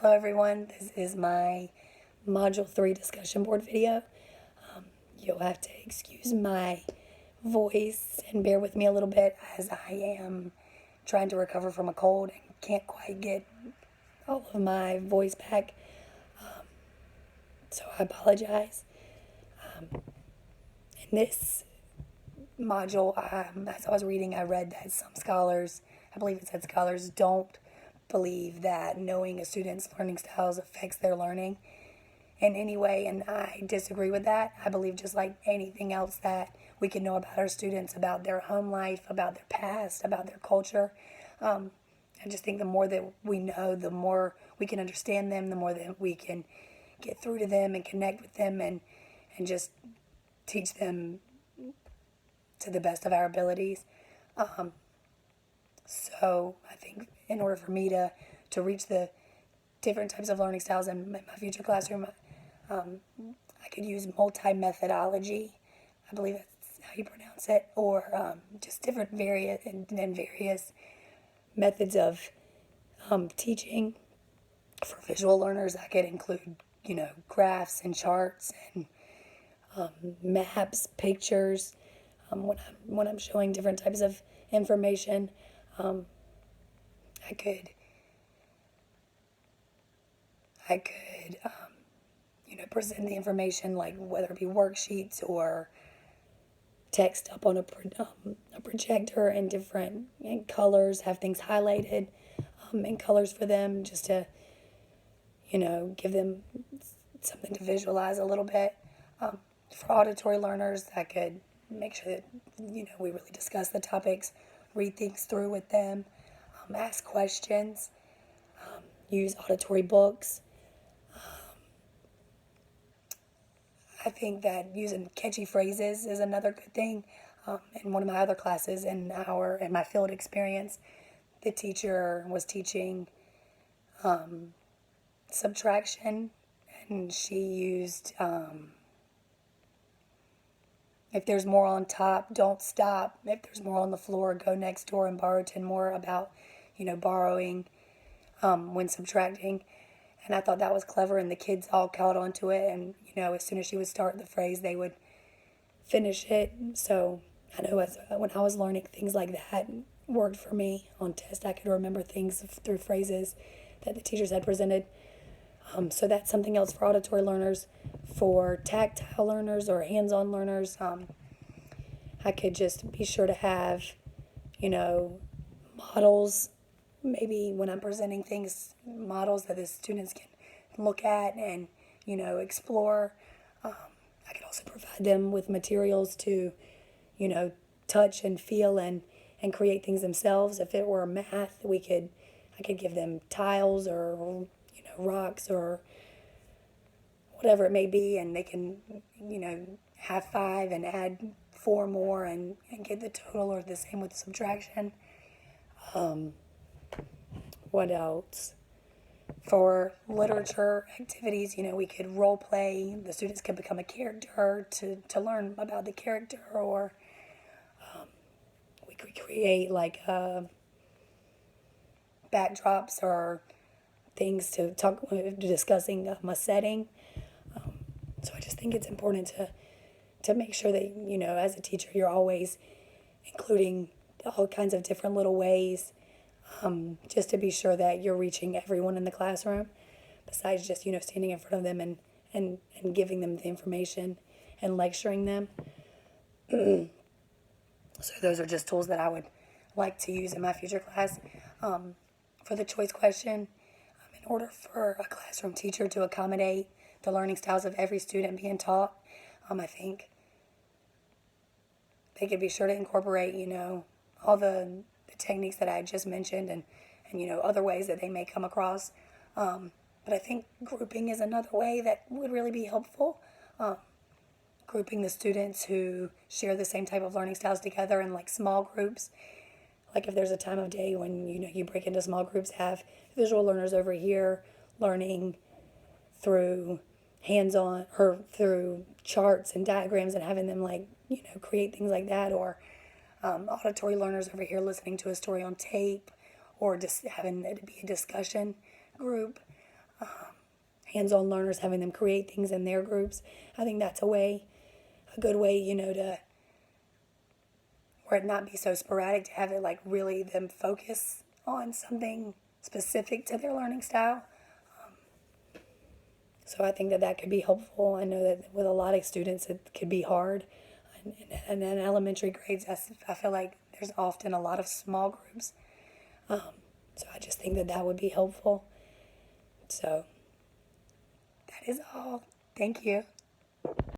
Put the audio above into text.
Hello everyone, this is my Module 3 discussion board video. You'll have to excuse my voice and bear with me a little bit as I am trying to recover from a cold and can't quite get all of my voice back, so I apologize. In this module, as I was reading, I read that some scholars, I believe it said scholars, don't believe that knowing a student's learning styles affects their learning in any way, and I disagree with that. I believe just like anything else that we can know about our students, about their home life, about their past, about their culture. I just think the more that we know, the more we can understand them, the more that we can get through to them and connect with them and just teach them to the best of our abilities. So I think in order for me to reach the different types of learning styles in my future classroom, I could use multi-methodology. I believe that's how you pronounce it, or just different various methods of teaching. For visual learners, I could include, graphs and charts and maps, pictures. When I'm showing different types of information, I could present the information, like whether it be worksheets or text up on a projector in different colors, have things highlighted in colors for them, just to give them something to visualize a little bit. For auditory learners, I could make sure that we really discuss the topics, read things through with them, ask questions, use auditory books. I think that using catchy phrases is another good thing. In one of my other classes in my field experience, the teacher was teaching subtraction, and she used if there's more on top, don't stop. If there's more on the floor, go next door and borrow 10 more, about borrowing when subtracting. And I thought that was clever, and the kids all caught on to it. And, as soon as she would start the phrase, they would finish it. So I know when I was learning, things like that worked for me on test. I could remember things through phrases that the teachers had presented. So that's something else for auditory learners. For tactile learners or hands-on learners, I could just be sure to have, models. Maybe when I'm presenting things, models that the students can look at and, explore. I could also provide them with materials to, touch and feel and create things themselves. If it were math, I could give them tiles or, rocks or whatever it may be, and they can, have 5 and add 4 more and get the total, or the same with subtraction. What else? For literature activities, we could role play. The students could become a character to learn about the character, or we could create like backdrops or things to discussing a setting. So I just think it's important to make sure that, as a teacher, you're always including all kinds of different little ways, just to be sure that you're reaching everyone in the classroom, besides just, standing in front of them and giving them the information and lecturing them. So those are just tools that I would like to use in my future class. For the choice question, in order for a classroom teacher to accommodate the learning styles of every student being taught, I think they could be sure to incorporate, all the techniques that I just mentioned, and other ways that they may come across. But I think grouping is another way that would really be helpful. Grouping the students who share the same type of learning styles together in like small groups. Like if there's a time of day when, you break into small groups, have visual learners over here learning through hands-on or through charts and diagrams, and having them create things like that, or auditory learners over here listening to a story on tape, or just having it be a discussion group. hands-on learners, having them create things in their groups. I think that's a good way, to where it not be so sporadic, to have it like really them focus on something specific to their learning style. So I think that that could be helpful. I know that with a lot of students it could be hard. And in elementary grades, I feel like there's often a lot of small groups. So I just think that that would be helpful. So that is all. Thank you.